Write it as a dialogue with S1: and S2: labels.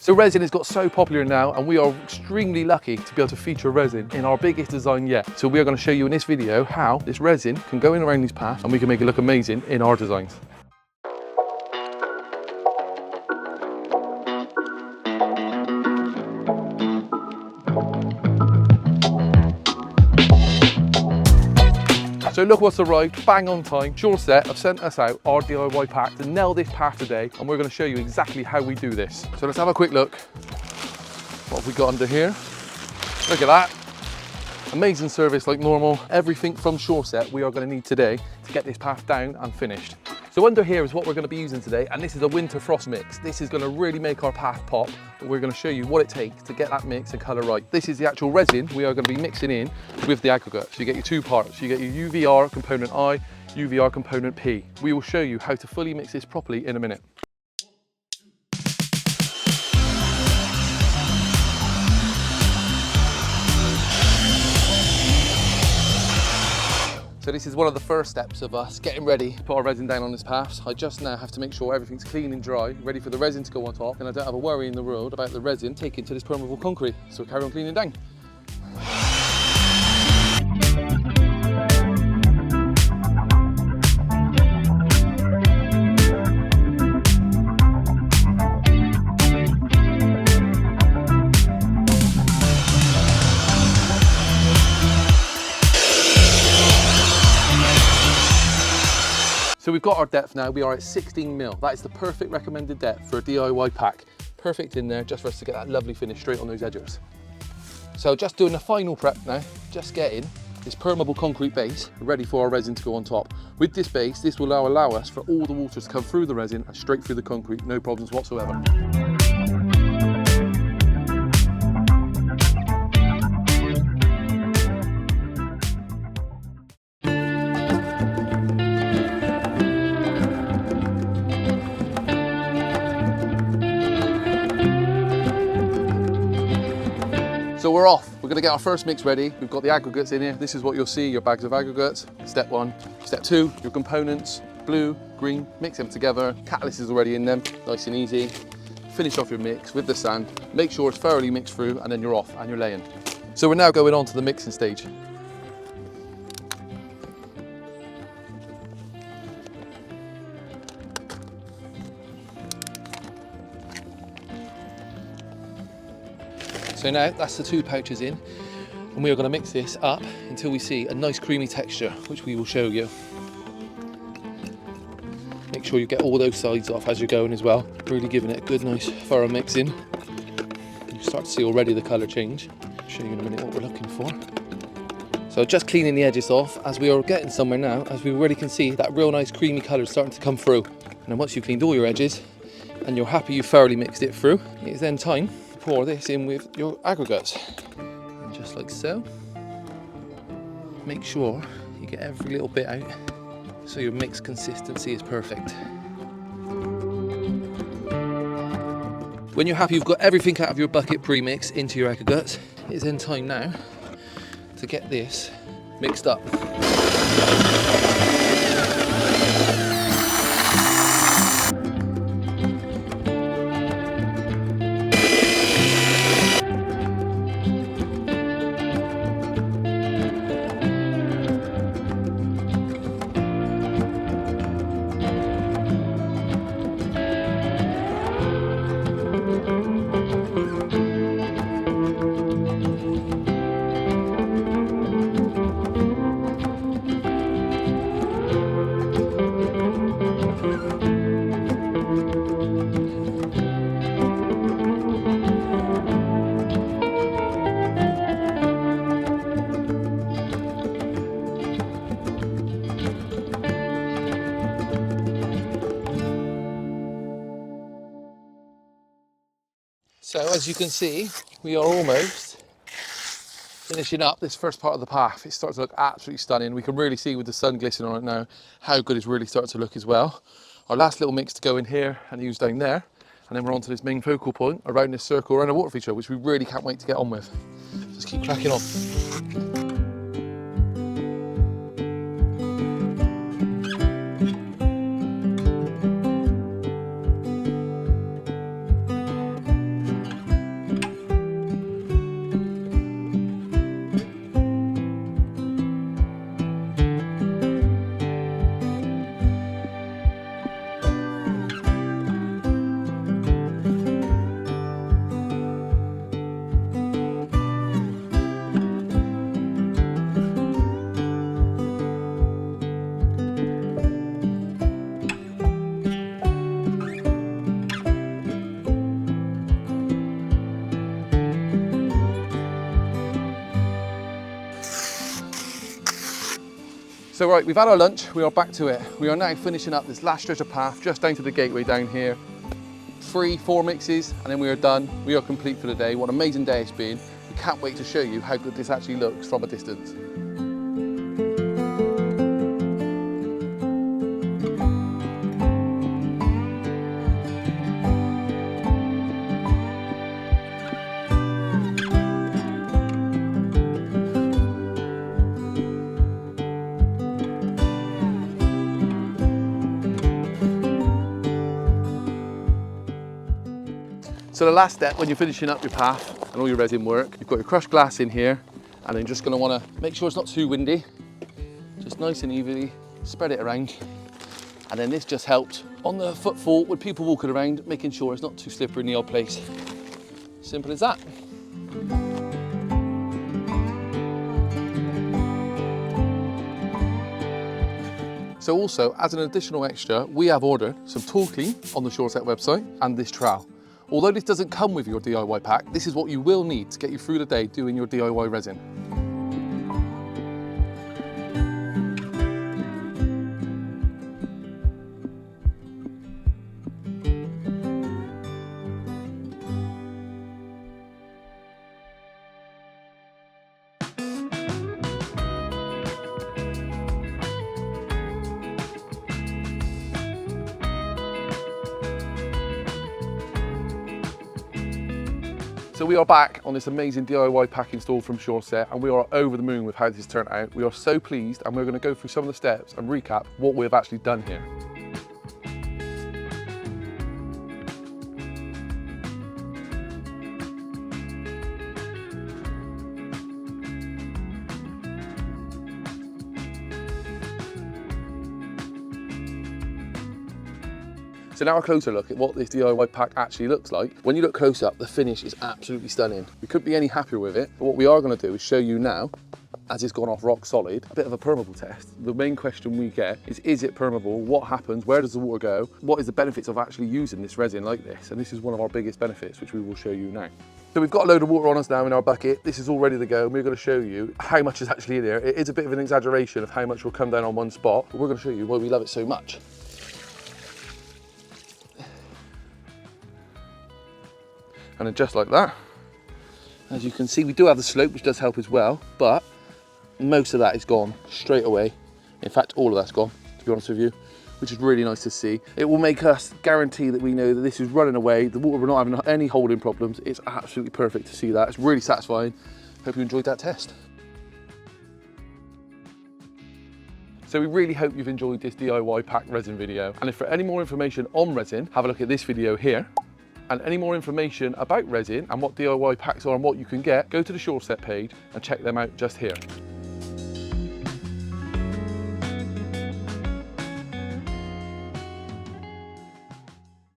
S1: So resin has got so popular now, and we are extremely lucky to be able to feature resin in our biggest design yet. So we are going to show you in this video how this resin can go in around these paths and we can make it look amazing in our designs. So look what's arrived, bang on time. Sureset have sent us out our DIY pack to nail this path today, and we're going to show you exactly how we do this. So let's have a quick look. What have we got under here? Look at that. Amazing service like normal. Everything from Sureset we are going to need today to get this path down and finished. So under here is what we're going to be using today, and this is a winter frost mix. This is going to really make our path pop, but we're going to show you what it takes to get that mix and colour right. This is the actual resin we are going to be mixing in with the aggregate. So you get your two parts. You get your UVR component I, UVR component P. We will show you how to fully mix this properly in a minute. So this is one of the first steps of us getting ready to put our resin down on this path. I just now have to make sure everything's clean and dry, ready for the resin to go on top, and I don't have a worry in the world about the resin taking to this permeable concrete. So we'll carry on cleaning down. So we've got our depth now, we are at 16 mil. That is the perfect recommended depth for a DIY pack. Perfect in there, just for us to get that lovely finish straight on those edges. So just doing the final prep now, just getting this permeable concrete base ready for our resin to go on top. With this base, this will allow us for all the water to come through the resin and straight through the concrete, no problems whatsoever. So we're off. We're going to get our first mix ready. We've got the aggregates in here. This is what you'll see, your bags of aggregates. Step one. Step two, your components, blue, green, mix them together. Catalyst is already in them, nice and easy. Finish off your mix with the sand. Make sure it's thoroughly mixed through, and then you're off and you're laying. So we're now going on to the mixing stage. So now that's the two pouches in, and we are going to mix this up until we see a nice creamy texture, which we will show you. Make sure you get all those sides off as you're going as well, really giving it a good nice thorough mix in. You start to see already the colour change. I'll show you in a minute what we're looking for. So just cleaning the edges off as we are getting somewhere now, as we already can see that real nice creamy colour starting to come through. And then once you've cleaned all your edges and you're happy you've thoroughly mixed it through, it is then time pour this in with your aggregates, and just like so. Make sure you get every little bit out so your mix consistency is perfect. When you're happy you've got everything out of your bucket pre-mix into your aggregates, it's then time now to get this mixed up. So as you can see, we are almost finishing up this first part of the path. It starts to look absolutely stunning. We can really see with the sun glistening on it now how good it's really starting to look as well. Our last little mix to go in here and use down there, and then we're on to this main focal point around this circle around a water feature, which we really can't wait to get on with. Just keep cracking on. So right, we've had our lunch, we are back to it. We are now finishing up this last stretch of path just down to the gateway down here. 3-4 mixes and then we are done. We are complete for the day. What an amazing day it's been. We can't wait to show you how good this actually looks from a distance. So the last step when you're finishing up your path and all your resin work, you've got your crushed glass in here, and then you're just going to want to make sure it's not too windy, just nice and evenly spread it around. And then this just helped on the footfall with people walking around, making sure it's not too slippery in the old place. Simple as that. So also, as an additional extra, we have ordered some tool clean on the Sureset website and this trowel. Although this doesn't come with your DIY pack, this is what you will need to get you through the day doing your DIY resin. So we are back on this amazing DIY pack install from Sureset, and we are over the moon with how this turned out. We are so pleased, and we're going to go through some of the steps and recap what we've actually done here. So now a closer look at what this DIY pack actually looks like. When you look close up, the finish is absolutely stunning. We couldn't be any happier with it, but what we are going to do is show you now, as it's gone off rock solid, a bit of a permeable test. The main question we get is it permeable? What happens? Where does the water go? What is the benefits of actually using this resin like this? And this is one of our biggest benefits, which we will show you now. So we've got a load of water on us now in our bucket. This is all ready to go, and we're going to show you how much is actually in here. It is a bit of an exaggeration of how much will come down on one spot, but we're going to show you why we love it so much. And then just like that, as you can see, we do have the slope, which does help as well, but most of that is gone straight away. In fact, all of that's gone, to be honest with you, which is really nice to see. It will make us guarantee that we know that this is running away, the water, we're not having any holding problems. It's absolutely perfect to see that. It's really satisfying. Hope you enjoyed that test. So we really hope you've enjoyed this DIY pack resin video. And if for any more information on resin, have a look at this video here. And any more information about resin and what DIY packs are and what you can get, go to the Sureset page and check them out just here.